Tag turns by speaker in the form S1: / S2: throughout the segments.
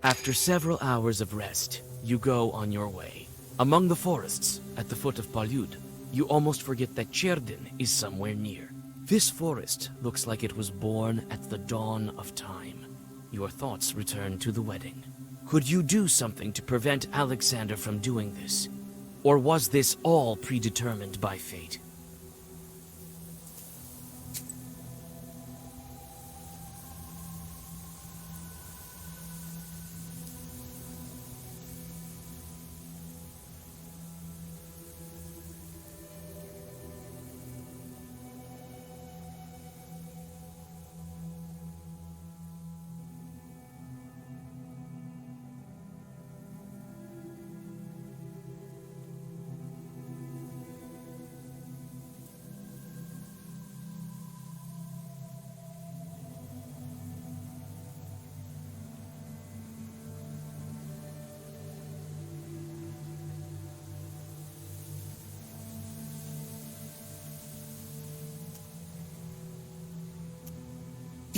S1: After several hours of rest, you go on your way. Among the forests, at the foot of Palyud, you almost forget that Cherdin is somewhere near. This forest looks like it was born at the dawn of time. Your thoughts return to the wedding. Could you do something to prevent Alexander from doing this? Or was this all predetermined by fate?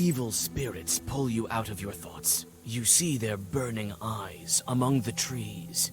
S1: Evil spirits pull you out of your thoughts. You see their burning eyes among the trees.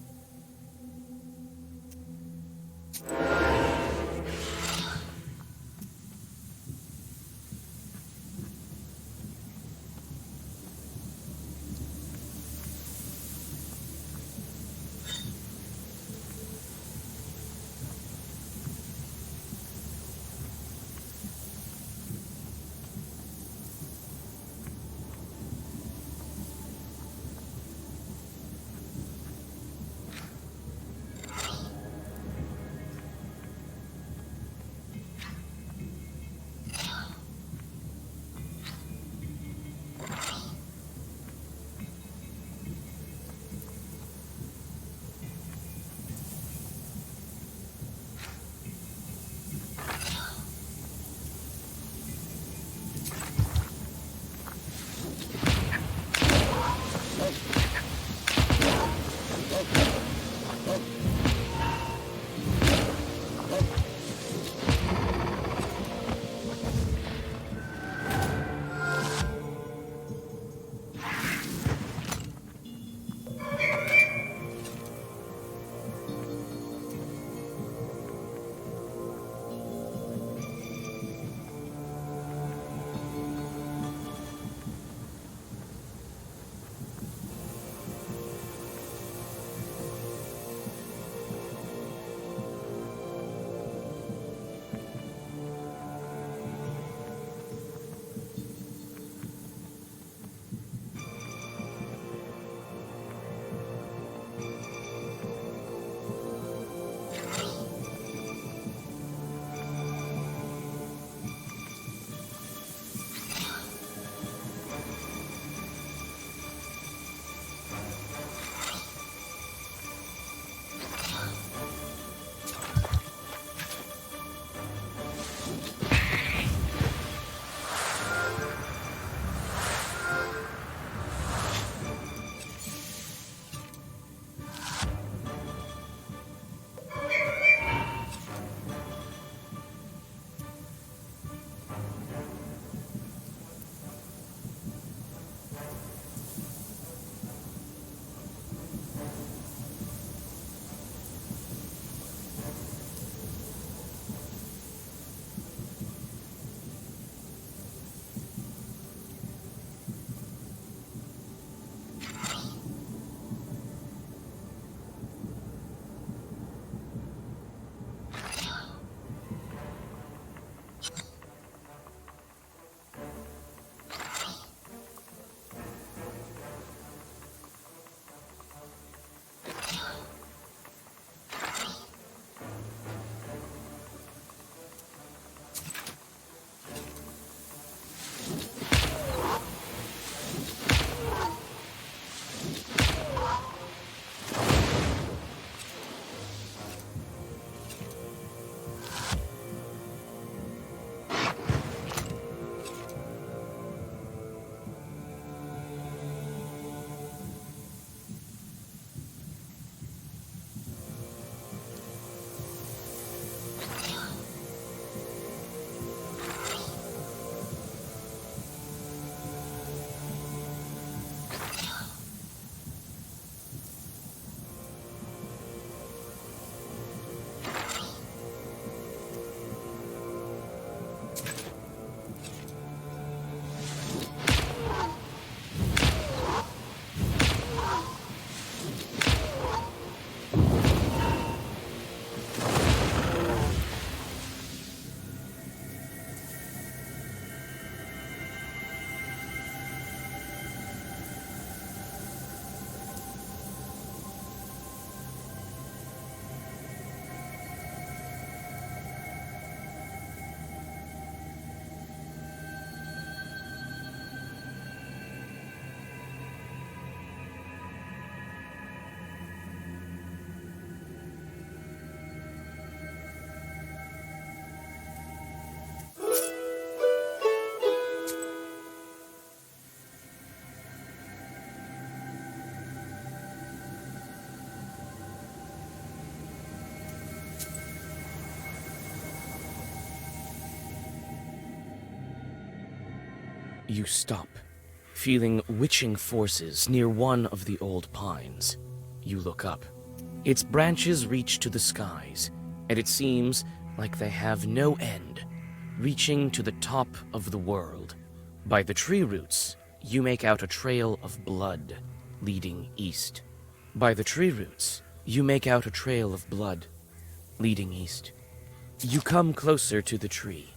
S1: You stop, feeling witching forces near one of the old pines. You look up. Its branches reach to the skies, and it seems like they have no end, reaching to the top of the world. By the tree roots, you make out a trail of blood leading east. By the tree roots, you make out a trail of blood leading east. You come closer to the tree.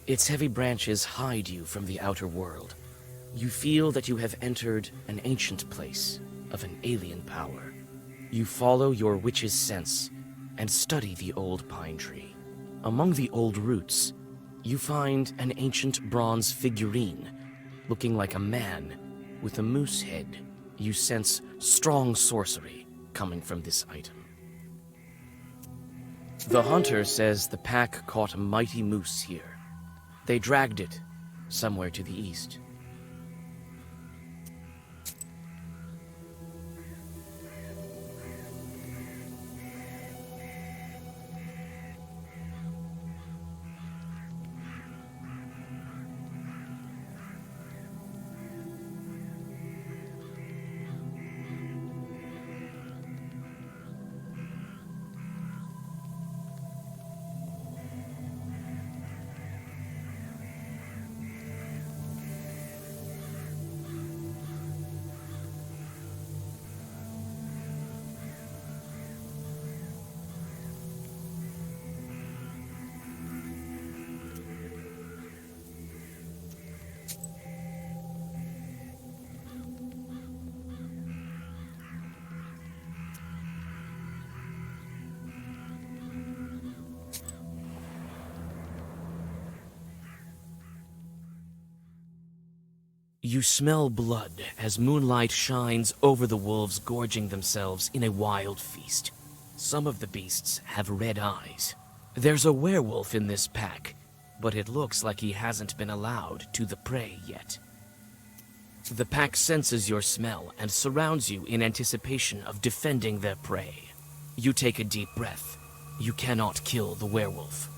S1: Its heavy branches hide you from the outer world. You feel that you have entered an ancient place of an alien power. You follow your witch's sense and study the old pine tree. Among the old roots, you find an ancient bronze figurine looking like a man with a moose head. You sense strong sorcery coming from this item. The hunter says the pack caught a mighty moose here. They dragged it somewhere to the east. You smell blood as moonlight shines over the wolves gorging themselves in a wild feast. Some of the beasts have red eyes. There's a werewolf in this pack, but it looks like he hasn't been allowed to the prey yet. The pack senses your smell and surrounds you in anticipation of defending their prey. You take a deep breath. You cannot kill the werewolf.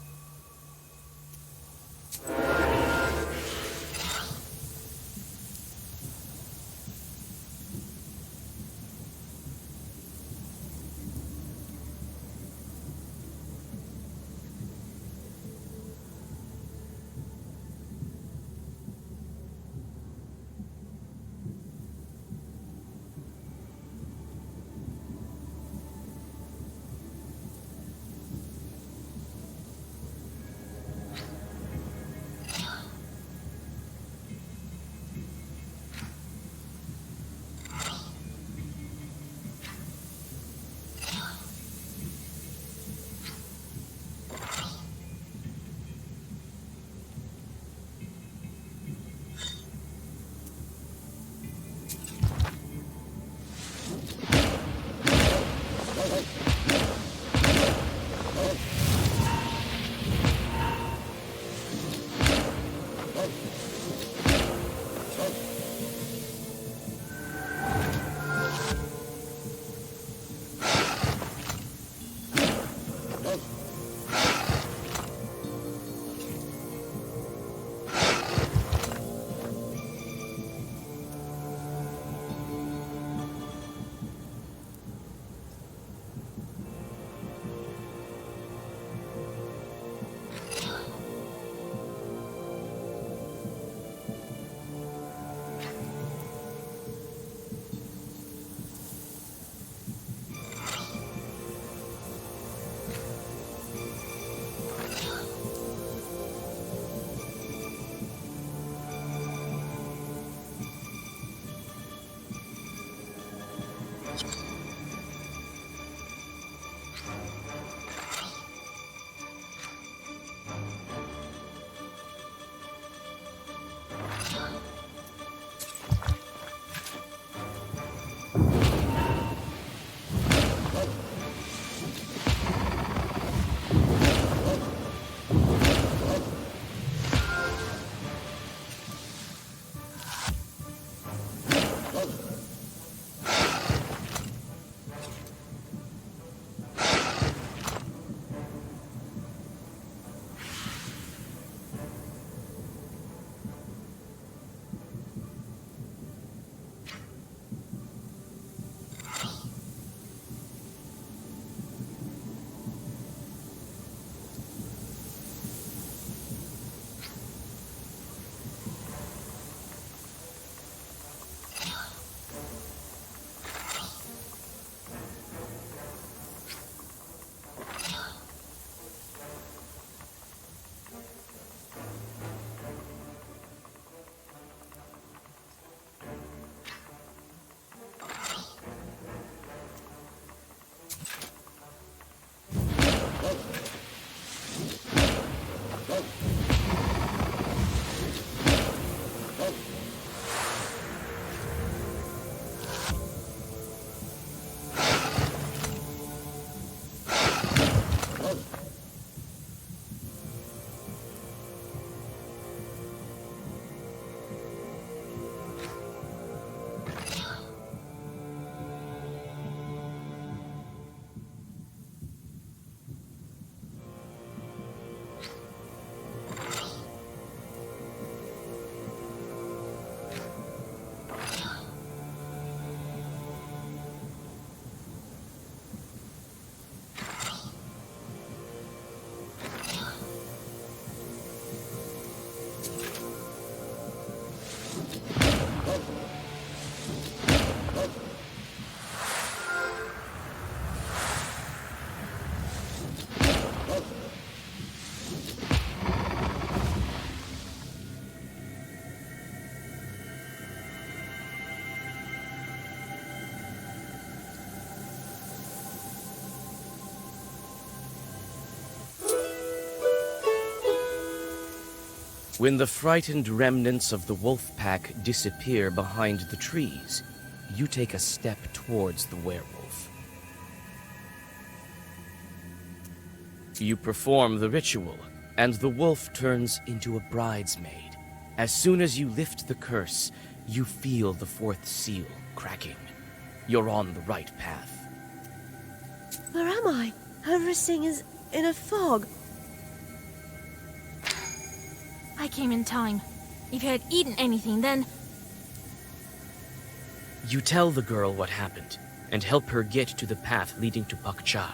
S1: When the frightened remnants of the wolf pack disappear behind the trees, you take a step towards the werewolf. You perform the ritual, and the wolf turns into a bridesmaid. As soon as you lift the curse, you feel the fourth seal cracking. You're on the right path.
S2: Where am I? Everything is in a fog.
S3: I came in time. If you had eaten anything, then...
S1: You tell the girl what happened, and help her get to the path leading to Pakcha,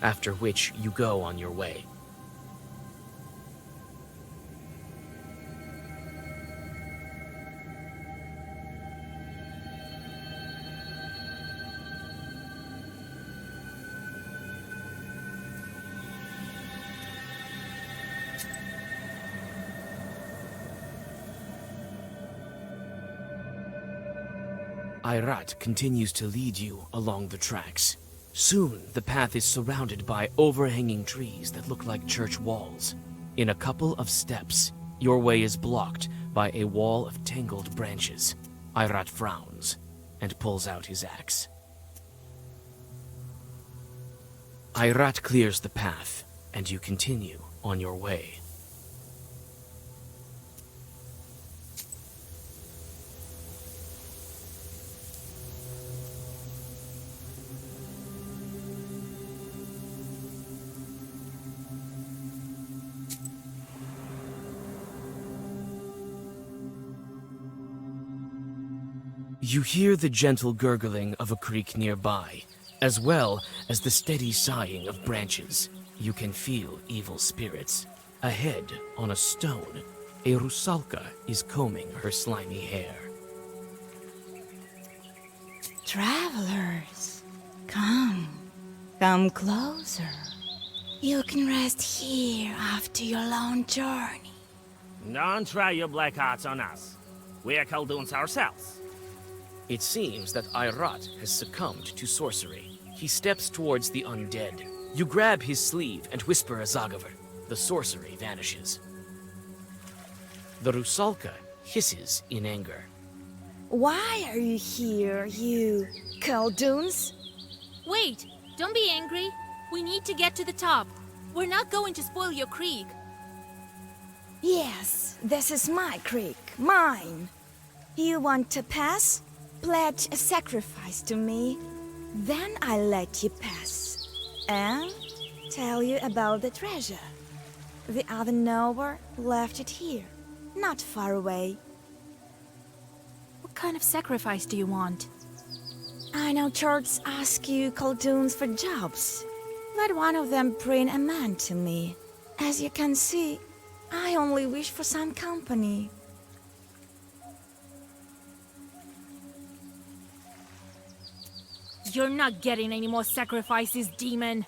S1: after which you go on your way. Irat continues to lead you along the tracks. Soon, the path is surrounded by overhanging trees that look like church walls. In a couple of steps, your way is blocked by a wall of tangled branches. Irat frowns and pulls out his axe. Irat clears the path, and you continue on your way. You hear the gentle gurgling of a creek nearby, as well as the steady sighing of branches. You can feel evil spirits. Ahead, on a stone, a rusalka is combing her slimy hair.
S4: Travelers, come closer. You can rest here after your long journey.
S5: Don't try your black arts on us. We are Khaldoons ourselves.
S1: It seems that Irat has succumbed to sorcery. He steps towards the undead. You grab his sleeve and whisper a Zagaver. The sorcery vanishes. The rusalka hisses in anger.
S4: Why are you here, you Khaldoons?
S3: Wait! Don't be angry. We need to get to the top. We're not going to spoil your creek.
S4: Yes, this is my creek, mine. You want to pass? Pledge a sacrifice to me, then I'll let you pass. And tell you about the treasure. The other knower left it here, not far away.
S3: What kind of sacrifice do you want?
S4: I know churches ask you Khaldoons for jobs. Let one of them bring a man to me. As you can see, I only wish for some company.
S3: You're not getting any more sacrifices, demon.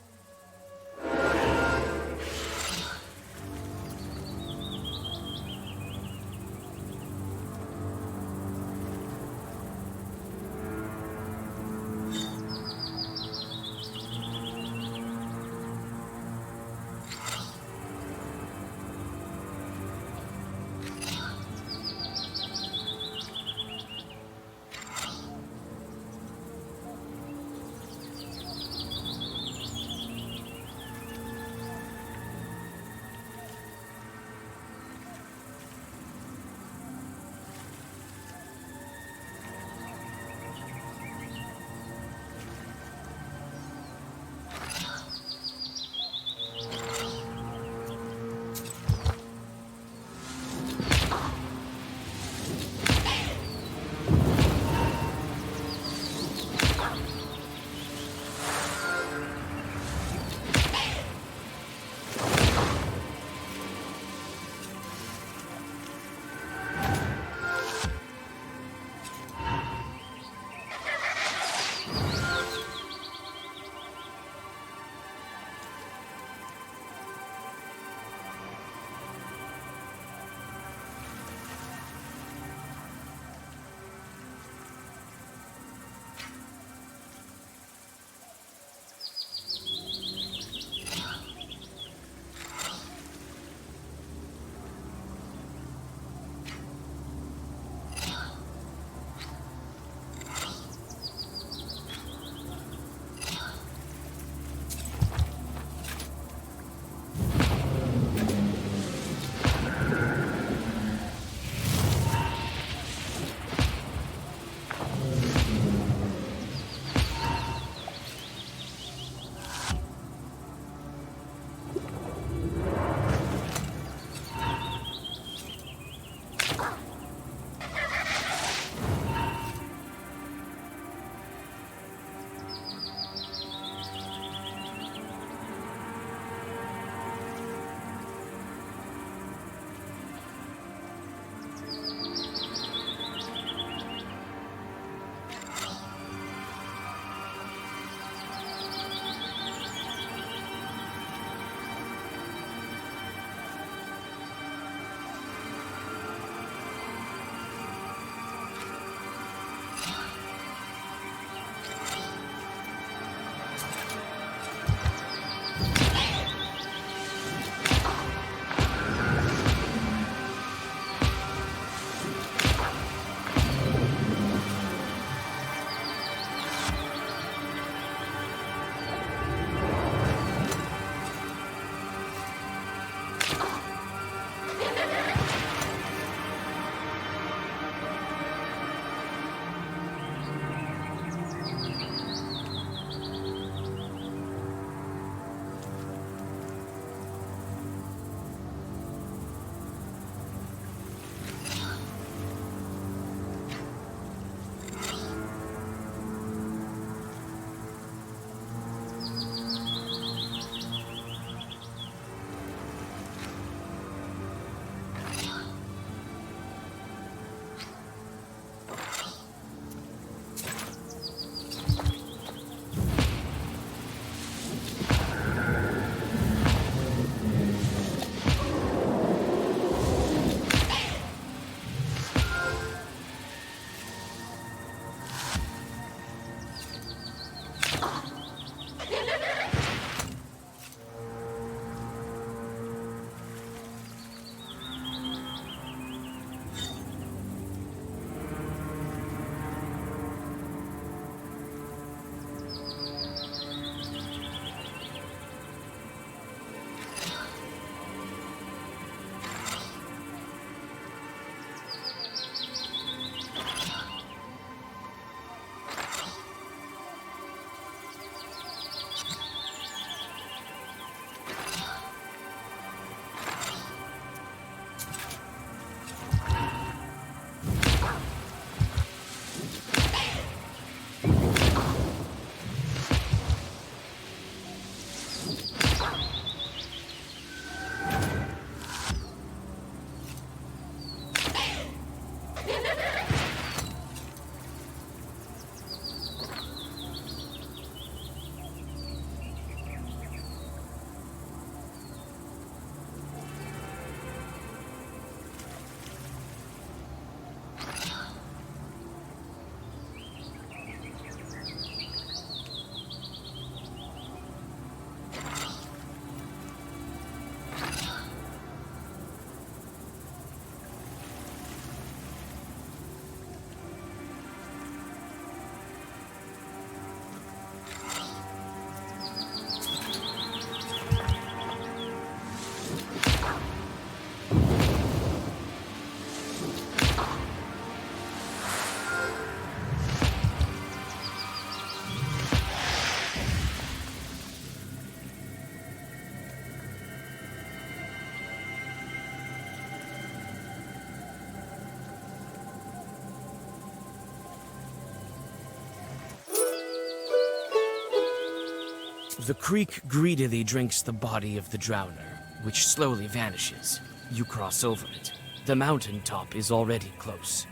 S1: The creek greedily drinks the body of the drowner, which slowly vanishes. You cross over it. The mountain top is already close.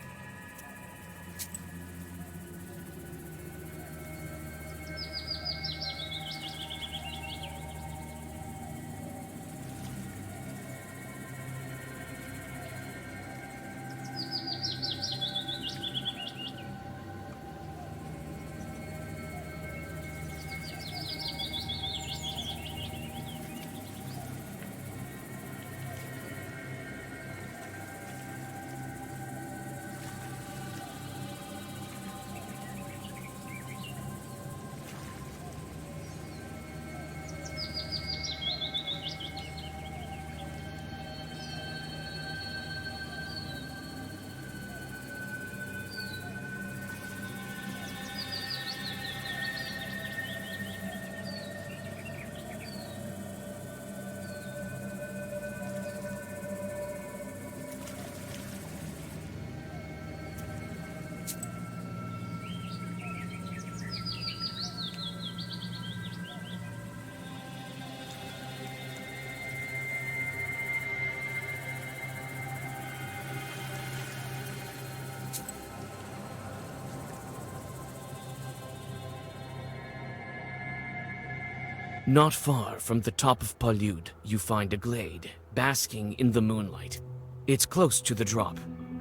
S1: Not far from the top of Palyud, you find a glade, basking in the moonlight. It's close to the drop,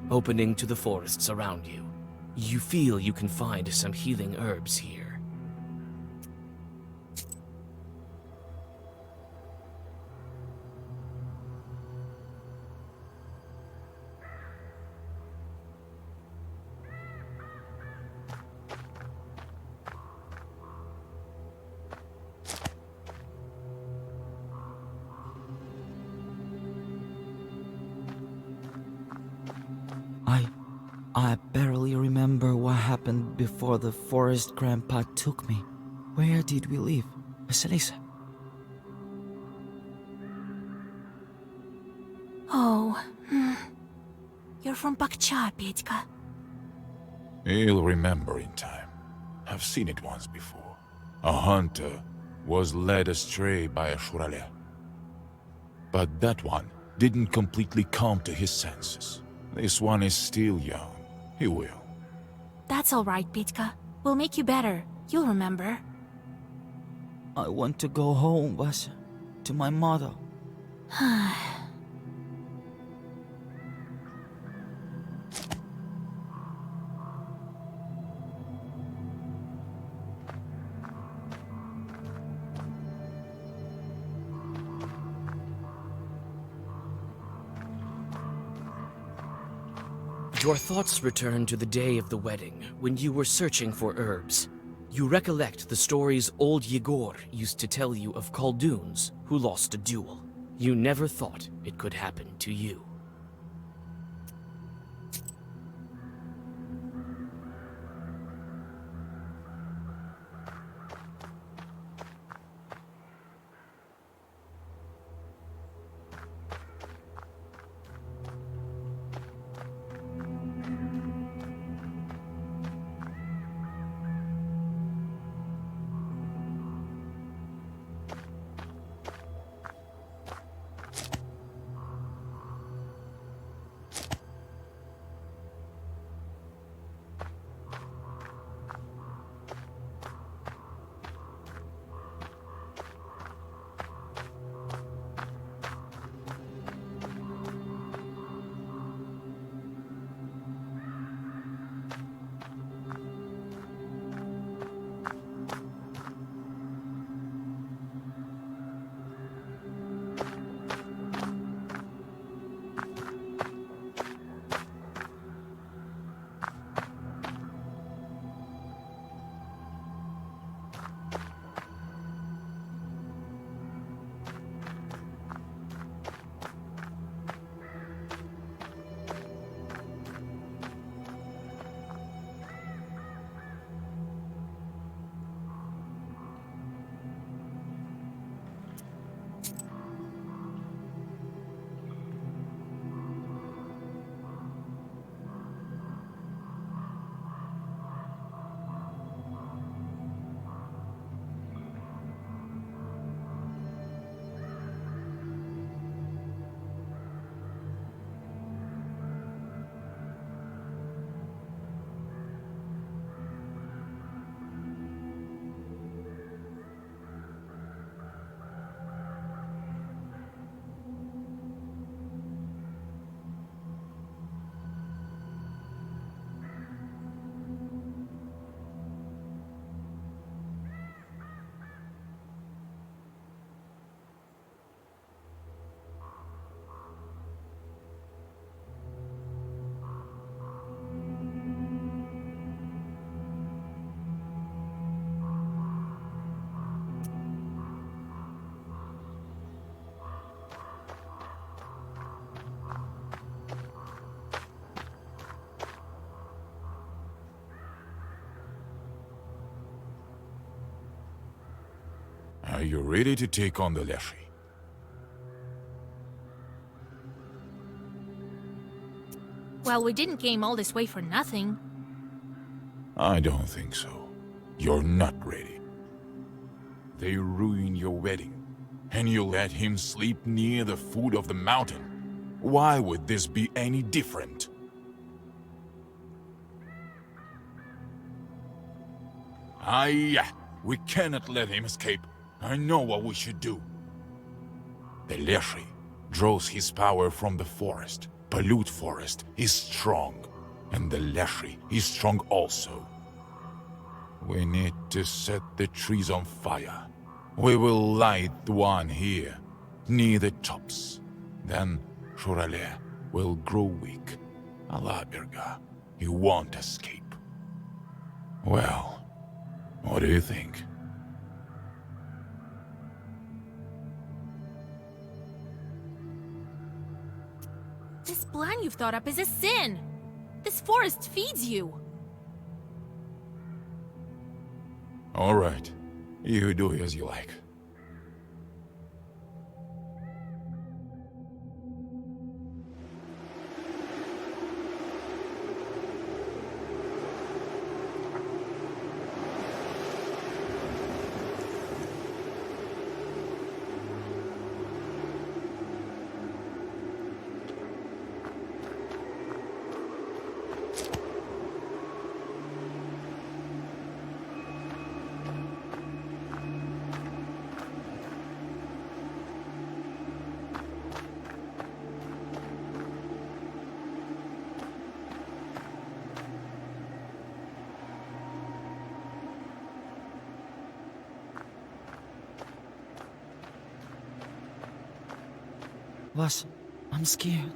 S1: opening to the forests around you. You feel you can find some healing herbs here.
S6: I barely remember what happened before the forest grandpa took me. Where did we live, Vasilisa?
S3: Oh, You're from Bakcha, Petька.
S7: He'll remember in time. I've seen it once before. A hunter was led astray by a shurale. But that one didn't completely come to his senses. This one is still young. He will.
S3: That's all right, Petька. We'll make you better. You'll remember.
S6: I want to go home, Vasa. To my mother.
S1: Your thoughts return to the day of the wedding, when you were searching for herbs. You recollect the stories old Yegor used to tell you of Khaldoons who lost a duel. You never thought it could happen to you.
S7: Are you ready to take on the Leshy?
S3: Well, we didn't came all this way for nothing.
S7: I don't think so. You're not ready. They ruined your wedding, and you let him sleep near the foot of the mountain. Why would this be any different? We cannot let him escape. I know what we should do. The Leshy draws his power from the forest. Pollute forest is strong, and the Leshy is strong also. We need to set the trees on fire. We will light one here, near the tops. Then Shurale will grow weak. Alaberga, he won't escape. Well, what do you think?
S3: This plan you've thought up is a sin. This forest feeds you.
S7: All right, you do as you like.
S6: Vas, I'm scared.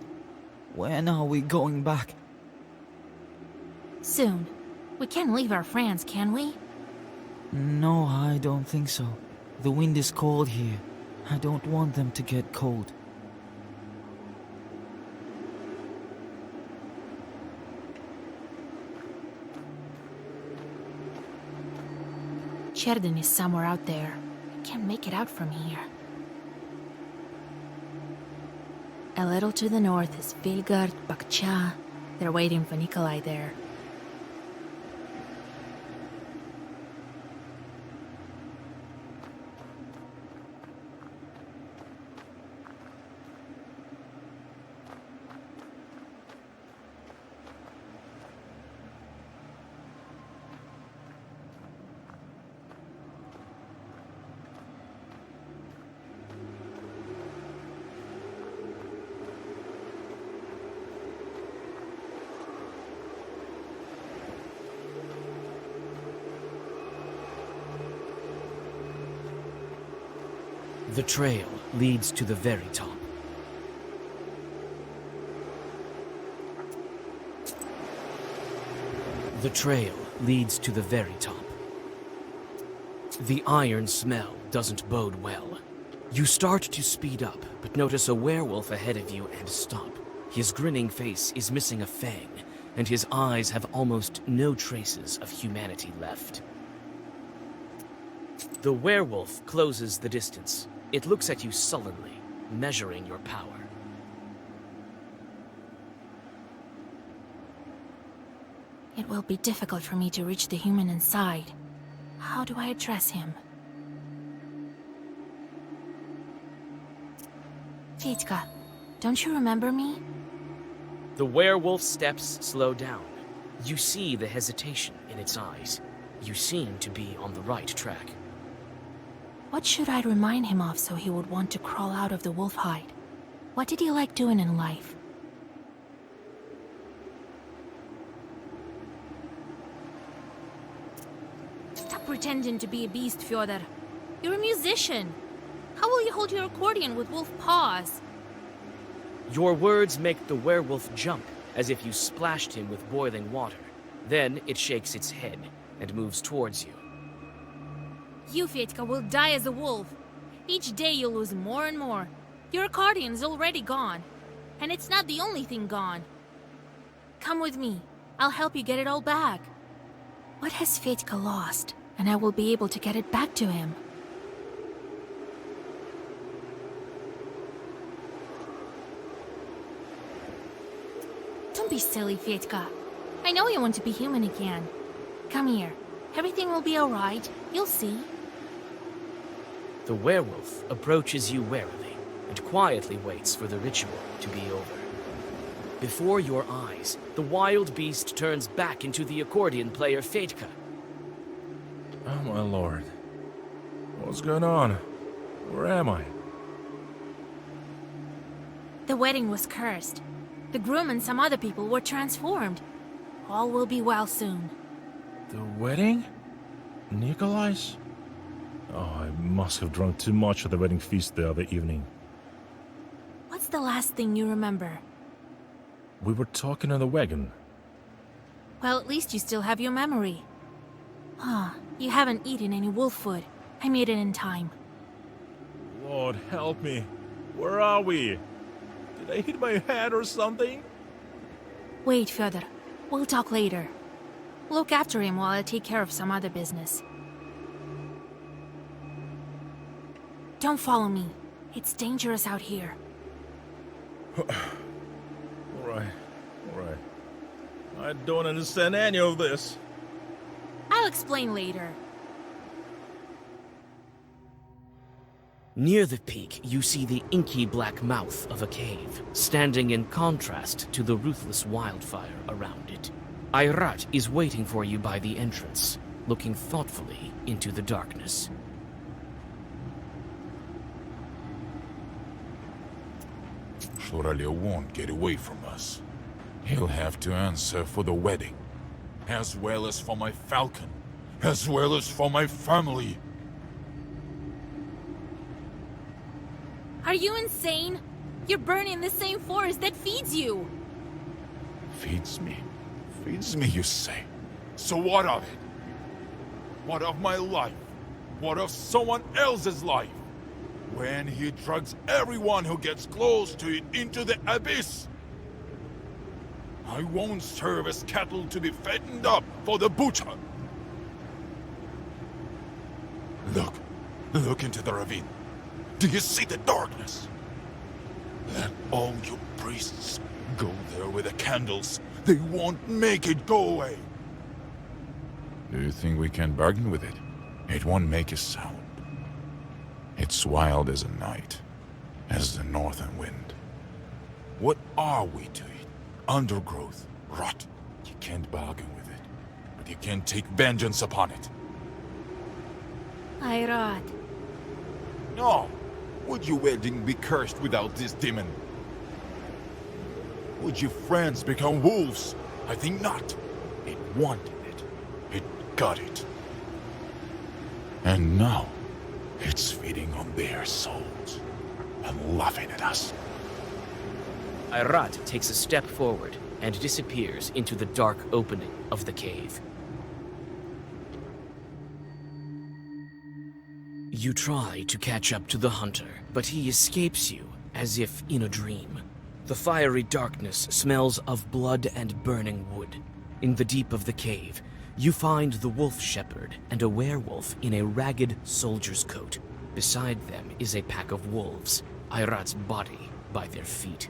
S6: When are we going back?
S3: Soon. We can't leave our friends, can we?
S6: No, I don't think so. The wind is cold here. I don't want them to get cold.
S3: Cherden is somewhere out there. I can't make it out from here. A little to the north is Vilgard, Bakcha. They're waiting for Nikolay there.
S1: The trail leads to the very top. The trail leads to the very top. The iron smell doesn't bode well. You start to speed up, but notice a werewolf ahead of you and stop. His grinning face is missing a fang, and his eyes have almost no traces of humanity left. The werewolf closes the distance. It looks at you sullenly, measuring your power.
S3: It will be difficult for me to reach the human inside. How do I address him? Fedka, don't you remember me?
S1: The werewolf's steps slow down. You see the hesitation in its eyes. You seem to be on the right track.
S3: What should I remind him of so he would want to crawl out of the wolf hide? What did he like doing in life? Stop pretending to be a beast, Fyodor. You're a musician. How will you hold your accordion with wolf paws?
S1: Your words make the werewolf jump, as if you splashed him with boiling water. Then it shakes its head and moves towards you.
S3: You, Fedka, will die as a wolf. Each day you lose more and more. Your accordion's already gone. And it's not the only thing gone. Come with me. I'll help you get it all back. What has Fedka lost? And I will be able to get it back to him. be silly, Fedka. I know you want to be human again. Come here. Everything will be alright. You'll see.
S1: The werewolf approaches you warily and quietly waits for the ritual to be over. Before your eyes, the wild beast turns back into the accordion player Fedka.
S8: Oh my lord. What's going on? Where am I?
S3: The wedding was cursed. The groom and some other people were transformed. All will be well soon.
S8: The wedding? Nikolay's? Oh, I must have drunk too much at the wedding feast the other evening.
S3: What's the last thing you remember?
S8: We were talking on the wagon.
S3: Well, at least you still have your memory. Ah, you haven't eaten any wolf food. I made it in time.
S8: Lord, help me. Where are we? Did I hit my head or something?
S3: Wait, Fyodor. We'll talk later. Look after him while I take care of some other business. Don't follow me. It's dangerous out here.
S8: Alright. I don't understand any of this.
S3: I'll explain later.
S1: Near the peak, you see the inky black mouth of a cave, standing in contrast to the ruthless wildfire around it. Ayrat is waiting for you by the entrance, looking thoughtfully into the darkness.
S7: Shuralia won't get away from us. He'll have to answer for the wedding, as well as for my falcon, as well as for my family.
S3: Are you insane? You're burning the same forest that feeds you!
S7: Feeds me? Feeds me, you say? So what of it? What of my life? What of someone else's life? When he drags everyone who gets close to it into the abyss? I won't serve as cattle to be fattened up for the butcher. Look into the ravine. Do you see the darkness? Let all you priests go there with the candles. They won't make it go away. Do you think we can bargain with it? It won't make a sound. It's wild as a night, as the northern wind. What are we to it? Undergrowth, rot. You can't bargain with it, but you can take vengeance upon it.
S3: Ayrat.
S7: No! Would your wedding be cursed without this demon? Would your friends become wolves? I think not. It wanted it. It got it. And now, it's feeding on their souls and laughing at us.
S1: Ayrat takes a step forward and disappears into the dark opening of the cave. You try to catch up to the hunter, but he escapes you as if in a dream. The fiery darkness smells of blood and burning wood. In the deep of the cave, you find the wolf shepherd and a werewolf in a ragged soldier's coat. Beside them is a pack of wolves, Ayrat's body by their feet.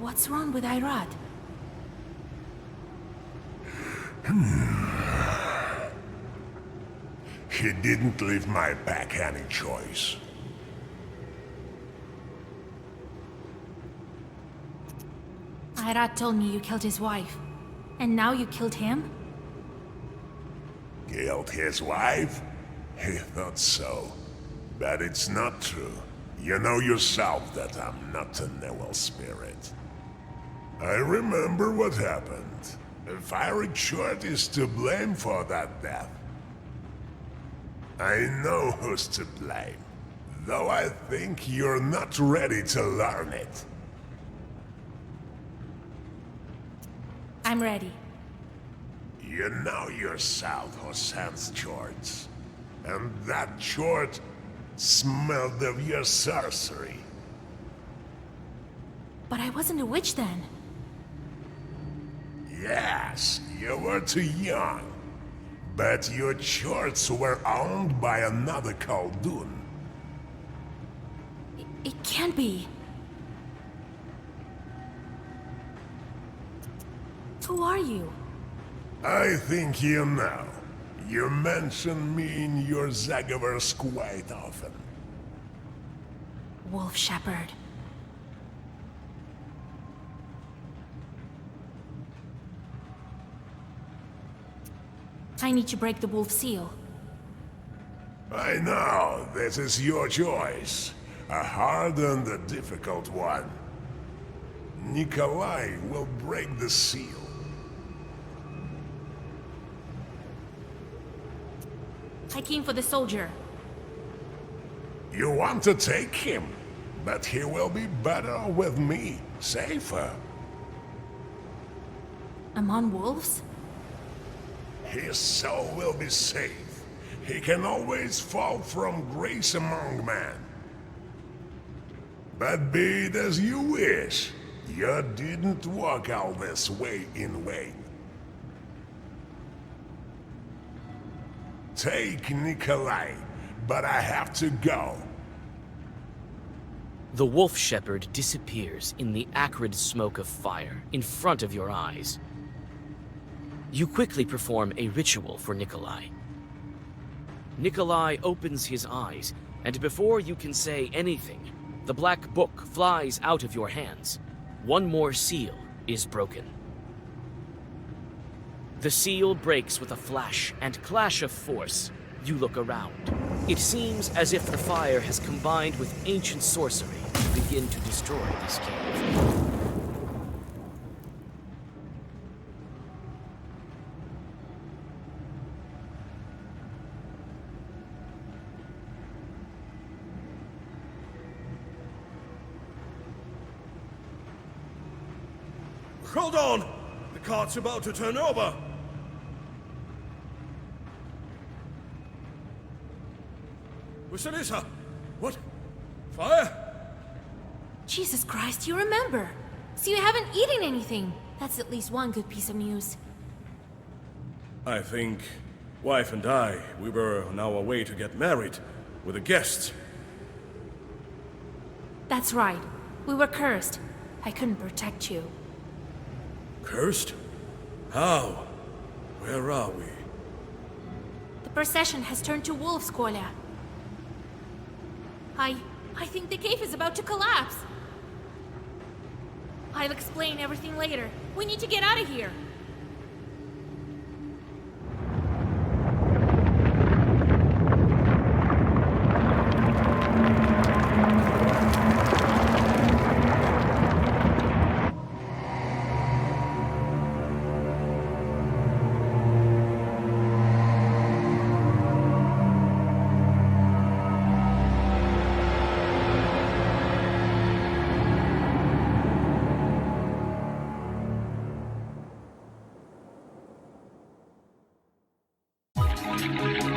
S3: What's wrong with Ayrat?
S9: He didn't leave my pack any choice.
S3: Ayrat told me you killed his wife. And now you killed him?
S9: Killed his wife? He thought so. But it's not true. You know yourself that I'm not an evil spirit. I remember what happened. The fiery short is to blame for that death. I know who's to blame, though I think you're not ready to learn it.
S3: I'm ready.
S9: You know yourself who sends shorts. And that short smelled of your sorcery.
S3: But I wasn't a witch then.
S9: Yes, you were too young. But your shorts were owned by another Khaldun.
S3: can't be. Who are you?
S9: I think you know. You mention me in your Zagavers quite often.
S3: Wolf Shepherd. I need to break the wolf seal.
S9: I know, this is your choice. A hard and a difficult one. Nikolay will break the seal.
S3: I came for the soldier.
S9: You want to take him, but he will be better with me, safer.
S3: Among wolves?
S9: His soul will be safe. He can always fall from grace among men. But be it as you wish. You didn't walk all this way in vain. Take Nikolay, but I have to go.
S1: The wolf shepherd disappears in the acrid smoke of fire in front of your eyes. You quickly perform a ritual for Nikolay. Nikolay opens his eyes, and before you can say anything, the black book flies out of your hands. One more seal is broken. The seal breaks with a flash and clash of force. You look around. It seems as if the fire has combined with ancient sorcery to begin to destroy this cave.
S10: Hold on! The cart's about to turn over! Vasilisa! What? Fire?
S3: Jesus Christ, you remember! So you haven't eaten anything! That's at least one good piece of news.
S10: I think wife and I, we were on our way to get married with the guests.
S3: That's right. We were cursed. I couldn't protect you.
S10: Cursed? How? Where are we?
S3: The procession has turned to wolves, Kolya. I think the cave is about to collapse. I'll explain everything later. We need to get out of here.
S11: Thank you.